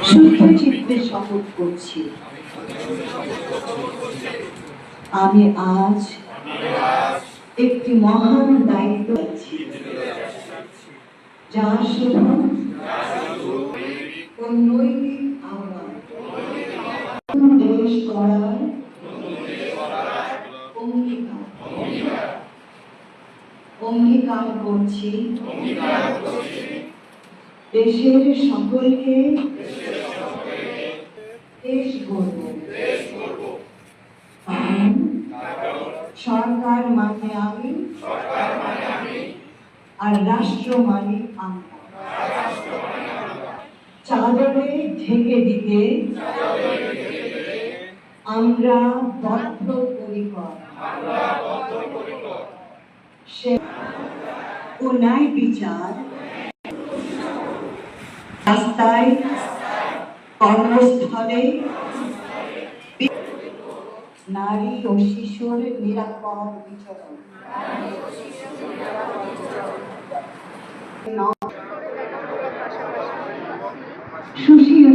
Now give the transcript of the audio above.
শুদ্ধ চিত্তে শপথ করছি, আমি আজ একটি মহান দায়িত্ব আছি, যা শুধু নৈতিক আহ্বান, দেশ গড়ার অঙ্গীকার করছি দেশের সকলকে দেশ গড়ব। সরকার মানে আমি, আর রাষ্ট্র মানে আমরা। চাদরে ঢেকে দিতে আমরা বদ্ধপরিকর। ও ন্যায় বিচার রাস্তায়, কর্মস্থলে, নারী ও শিশুর নিরাপদ বিচরণ, সুশীল